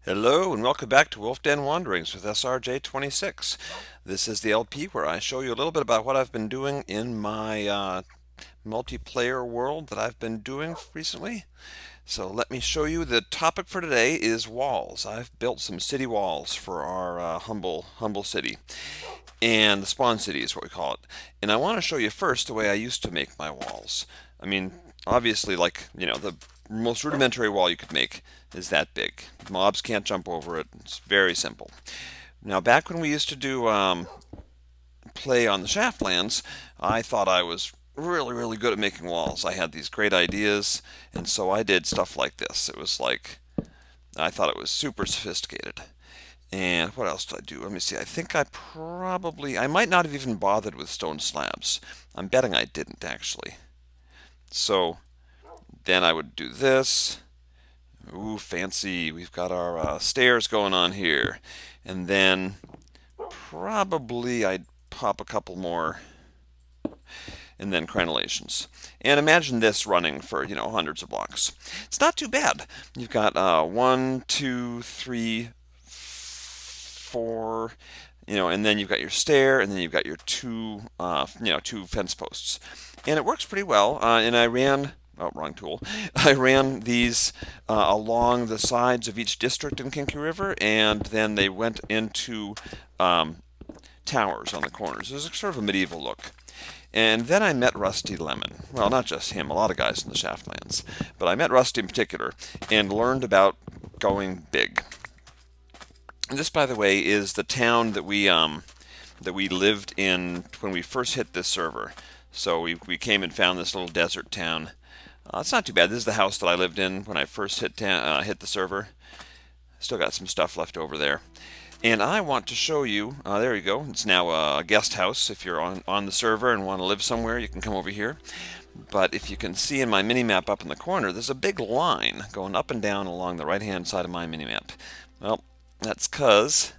Hello and welcome back to Wolfden Wanderings with SRJ26. This is the LP where I show you a little bit about what I've been doing in my multiplayer world that I've been doing recently. So let me show you. The topic for today is walls. I've built some city walls for our humble city, and the spawn city is what we call it. And I want to show you first the way I used to make my walls. I mean, obviously, like, the most rudimentary wall you could make is that big. Mobs can't jump over it. It's very simple. Now, back when we used to do play on the Shaftlands, I thought I was really good at making walls. I had these great ideas, and so I did stuff like this. It was like, I thought it was super sophisticated. And what else did I do? Let me see. I think I might not have even bothered with stone slabs. I'm betting I didn't actually. So then I would do this. Ooh, fancy. We've got our stairs going on here. And then probably I'd pop a couple more and then crenellations. And imagine this running for, hundreds of blocks. It's not too bad. You've got one, two, three, four, and then you've got your stair, and then you've got your two fence posts. And it works pretty well. And I ran, oh, wrong tool. I ran these along the sides of each district in Kinky River, and then they went into towers on the corners. It was sort of a medieval look. And then I met Rusty Lemon. Well, not just him, a lot of guys in the Shaftlands. But I met Rusty in particular and learned about going big. And this, by the way, is the town that we lived in when we first hit this server. So we came and found this little desert town. It's not too bad. This is the house that I lived in when I first hit the server. Still got some stuff left over there. And I want to show you, there you go, it's now a guest house. If you're on the server and want to live somewhere, you can come over here. But if you can see in my mini-map up in the corner, there's a big line going up and down along the right-hand side of my mini-map. Well, that's because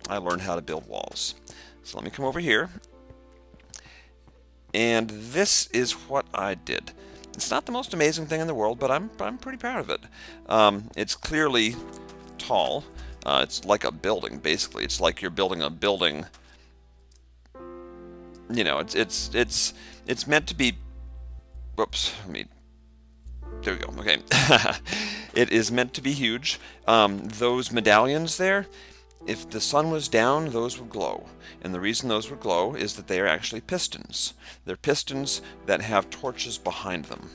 I learned how to build walls. So let me come over here. And this is what I did. It's not the most amazing thing in the world, but I'm pretty proud of it. It's clearly tall. It's like a building, basically. It's like you're building a building. It's meant to be. Whoops. There we go. Okay. It is meant to be huge. Those medallions there, if the sun was down, those would glow. And the reason those would glow is that they are actually pistons. They're pistons that have torches behind them.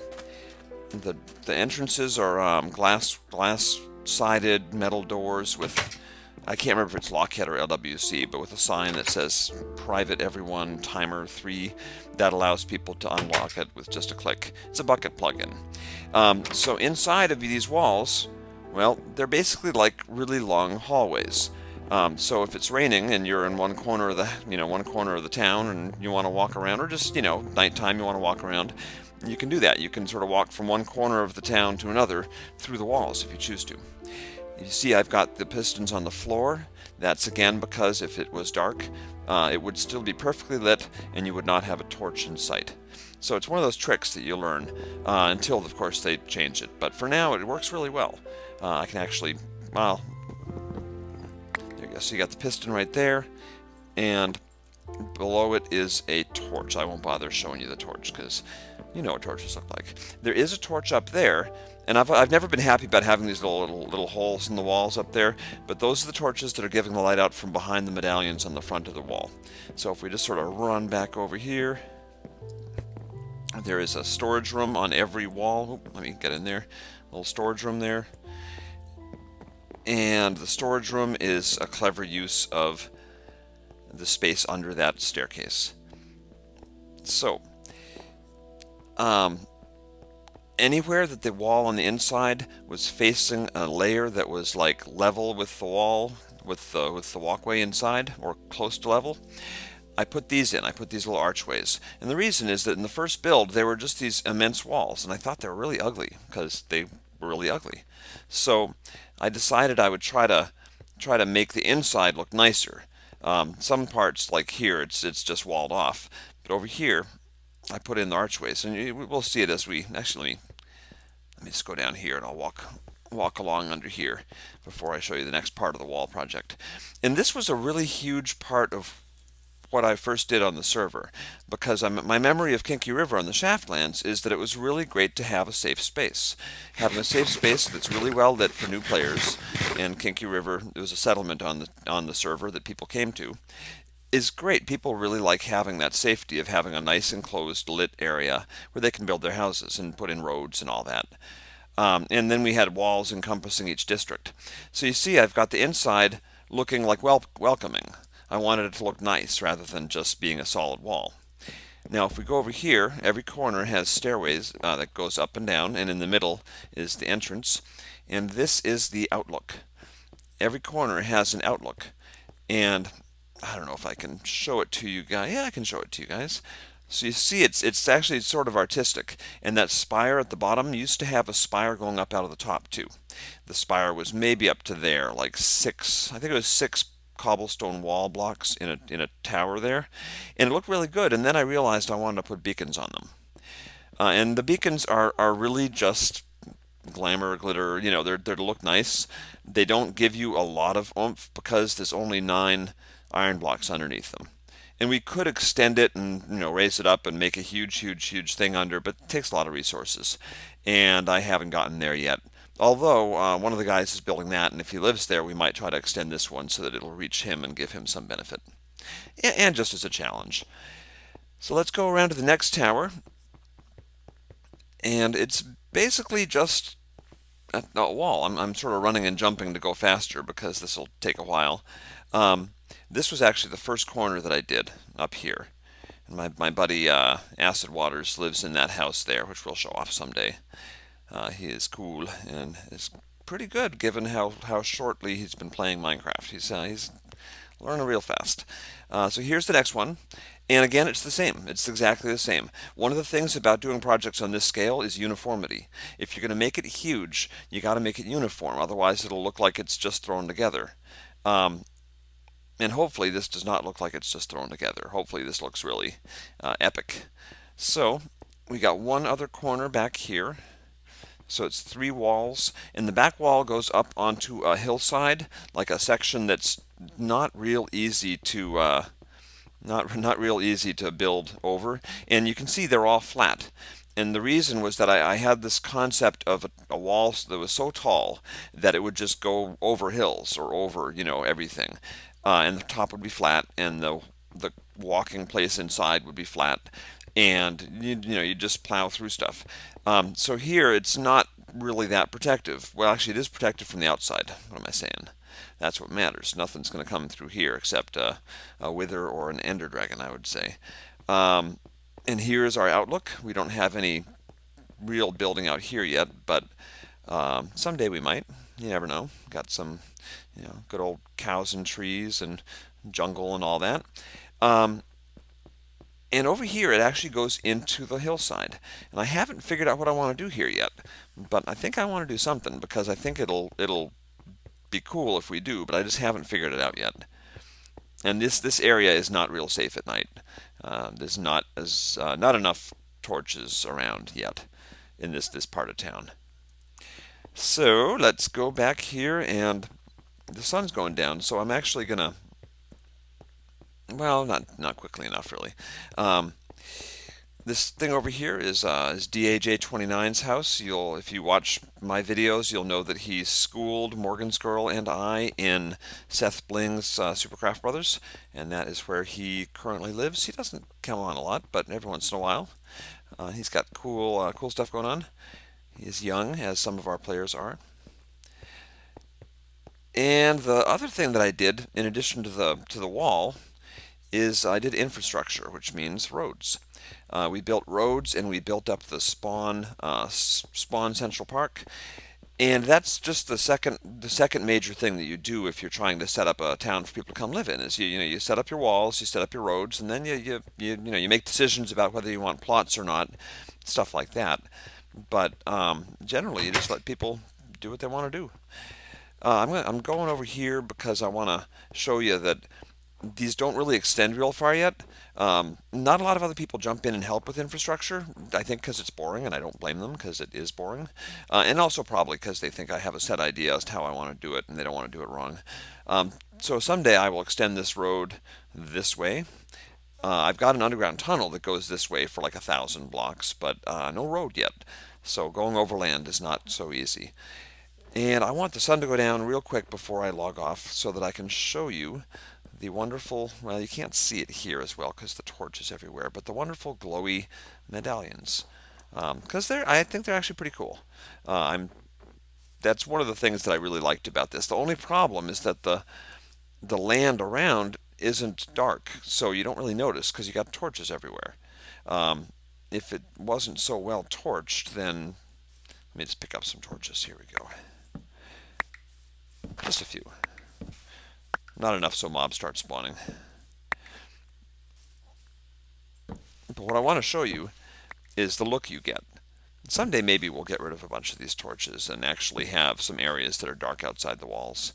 The entrances are glass-sided metal doors with, I can't remember if it's Lockheed or LWC, but with a sign that says Private Everyone Timer 3 that allows people to unlock it with just a click. It's a bucket plugin. So inside of these walls, well, they're basically like really long hallways. So if it's raining and you're in one corner of the town and you want to walk around, or just nighttime you want to walk around, you can do that. You can sort of walk from one corner of the town to another through the walls if you choose to. You see I've got the pistons on the floor. That's again because if it was dark, it would still be perfectly lit and you would not have a torch in sight. So it's one of those tricks that you learn until, of course, they change it. But for now, it works really well. I can actually, well, there you go. So you got the piston right there, and below it is a torch. I won't bother showing you the torch because you know what torches look like. There is a torch up there, and I've never been happy about having these little holes in the walls up there, but those are the torches that are giving the light out from behind the medallions on the front of the wall. So if we just sort of run back over here, there is a storage room on every wall. Let me get in there. A little storage room there. And the storage room is a clever use of the space under that staircase. So, anywhere that the wall on the inside was facing a layer that was like level with the wall, with the walkway inside, or close to level, I put these in. I put these little archways. And the reason is that in the first build, they were just these immense walls, and I thought they were really ugly because they were really ugly. So I decided I would try to make the inside look nicer. Some parts, like here, it's just walled off, but over here, I put in the archways, and we'll see it as we actually. Let me just go down here, and I'll walk walk along under here before I show you the next part of the wall project. And this was a really huge part of what I first did on the server, because my memory of Kinky River on the Shaftlands is that it was really great to have a safe space. Having a safe space that's really well lit for new players, and Kinky River, it was a settlement on the server that people came to, is great. People really like having that safety of having a nice enclosed lit area where they can build their houses and put in roads and all that. And then we had walls encompassing each district. So you see, I've got the inside looking like welcoming. I wanted it to look nice rather than just being a solid wall. Now, if we go over here, every corner has stairways that goes up and down, and in the middle is the entrance. And this is the outlook. Every corner has an outlook. And I don't know if I can show it to you guys. Yeah, I can show it to you guys. So you see, it's actually sort of artistic. And that spire at the bottom used to have a spire going up out of the top too. The spire was maybe up to there, like six. I think it was six cobblestone wall blocks in a tower there, and it looked really good. And then I realized I wanted to put beacons on them. And the beacons are really just glamour, glitter. They're to look nice. They don't give you a lot of oomph because there's only 9 iron blocks underneath them. And we could extend it and raise it up and make a huge, huge, huge thing under, but it takes a lot of resources, and I haven't gotten there yet. Although one of the guys is building that, and if he lives there, we might try to extend this one so that it'll reach him and give him some benefit, and just as a challenge. So let's go around to the next tower, and it's basically just a wall. I'm sort of running and jumping to go faster because this will take a while. This was actually the first corner that I did up here. And my buddy Acid Waters lives in that house there, which we'll show off someday. He is cool and is pretty good given how shortly he's been playing Minecraft. He's learning real fast. So here's the next one. And again, it's the same. It's exactly the same. One of the things about doing projects on this scale is uniformity. If you're going to make it huge, you got to make it uniform. Otherwise, it'll look like it's just thrown together. And hopefully this does not look like it's just thrown together. Hopefully this looks really epic. So we got one other corner back here. So it's 3 walls, and the back wall goes up onto a hillside, like a section that's not real easy to not real easy to build over. And you can see they're all flat. And the reason was that I had this concept of a wall that was so tall that it would just go over hills or over, everything. And the top would be flat, and the walking place inside would be flat, and you just plow through stuff. So here it's not really that protective. Well, actually, it is protected from the outside. What am I saying? That's what matters. Nothing's going to come through here except a wither or an ender dragon, I would say. And here is our outlook. We don't have any real building out here yet, but someday we might. You never know. Got some, good old cows and trees and jungle and all that. And over here, it actually goes into the hillside. And I haven't figured out what I want to do here yet, but I think I want to do something because I think it'll be cool if we do, but I just haven't figured it out yet. And this area is not real safe at night. There's not enough torches around yet in this part of town. So let's go back here, and the sun's going down, so I'm actually gonna, well, not quickly enough really. This thing over here is DAJ29's house. If you watch my videos, you'll know that he schooled Morgan's Girl and I in Seth Bling's Supercraft Brothers, and that is where he currently lives. He doesn't come on a lot, but every once in a while. He's got cool stuff going on. He is young, as some of our players are. And the other thing that I did, in addition to the wall, is I did infrastructure, which means roads. We built roads, and we built up the Spawn Central Park, and that's just the second major thing that you do if you're trying to set up a town for people to come live in. Is you set up your walls, you set up your roads, and then you make decisions about whether you want plots or not, stuff like that. But generally, you just let people do what they want to do. I'm going over here because I want to show you that these don't really extend real far yet. Not a lot of other people jump in and help with infrastructure. I think because it's boring, and I don't blame them because it is boring. And also probably because they think I have a set idea as to how I want to do it, and they don't want to do it wrong. So someday I will extend this road this way. I've got an underground tunnel that goes this way for like 1,000 blocks, but no road yet. So going overland is not so easy. And I want the sun to go down real quick before I log off so that I can show you the wonderful, well, you can't see it here as well because the torch is everywhere, but the wonderful glowy medallions. Because I think they're actually pretty cool. That's one of the things that I really liked about this. The only problem is that the land around isn't dark, so you don't really notice because you got torches everywhere. Um, if it wasn't so well torched, then let me just pick up some torches. Here we go. Just a few. Not enough so mobs start spawning. But what I want to show you is the look you get. Someday maybe we'll get rid of a bunch of these torches and actually have some areas that are dark outside the walls.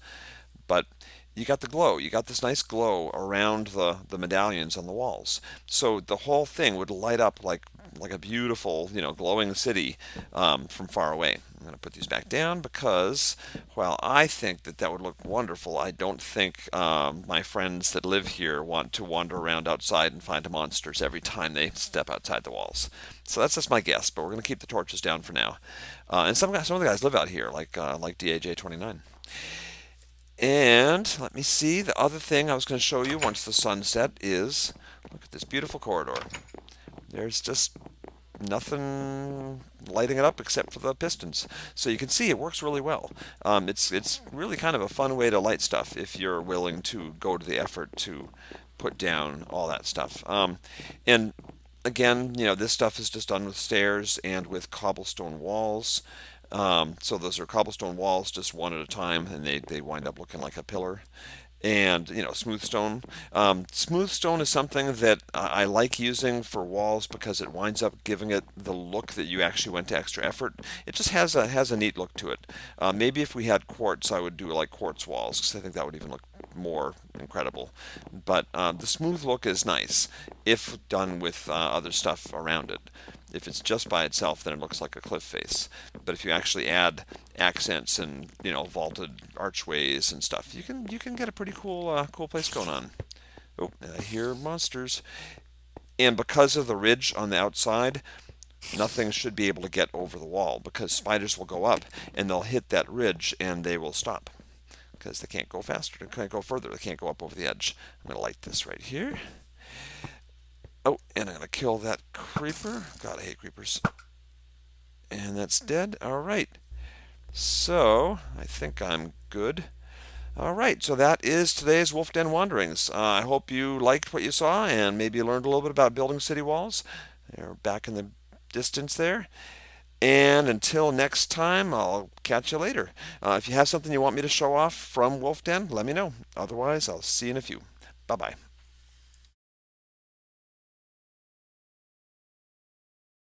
But you got the glow. You got this nice glow around the medallions on the walls. So the whole thing would light up like a beautiful, glowing city from far away. I'm going to put these back down because while I think that that would look wonderful, I don't think my friends that live here want to wander around outside and find monsters every time they step outside the walls. So that's just my guess, but we're going to keep the torches down for now. And some of the guys live out here, like DAJ29. And let me see, the other thing I was going to show you once the sun set is, look at this beautiful corridor. There's just nothing lighting it up except for the pistons. So you can see it works really well. It's really kind of a fun way to light stuff if you're willing to go to the effort to put down all that stuff. And again, this stuff is just done with stairs and with cobblestone walls. So those are cobblestone walls, just one at a time, and they wind up looking like a pillar. And smooth stone. Smooth stone is something that I like using for walls because it winds up giving it the look that you actually went to extra effort. It just has a neat look to it. Maybe if we had quartz, I would do like quartz walls because I think that would even look more incredible. But the smooth look is nice if done with other stuff around it. If it's just by itself, then it looks like a cliff face. But if you actually add accents and vaulted archways and stuff, you can get a pretty cool place going on. Oh, I hear monsters. And because of the ridge on the outside, nothing should be able to get over the wall because spiders will go up and they'll hit that ridge and they will stop because they can't go faster, they can't go further, they can't go up over the edge. I'm going to light this right here. Oh, and I'm going to kill that creeper. God, I hate creepers. And that's dead. All right. So, I think I'm good. All right, so that is today's Wolfden Wanderings. I hope you liked what you saw and maybe learned a little bit about building city walls. They're back in the distance there. And until next time, I'll catch you later. If you have something you want me to show off from Wolfden, let me know. Otherwise, I'll see you in a few. Bye-bye.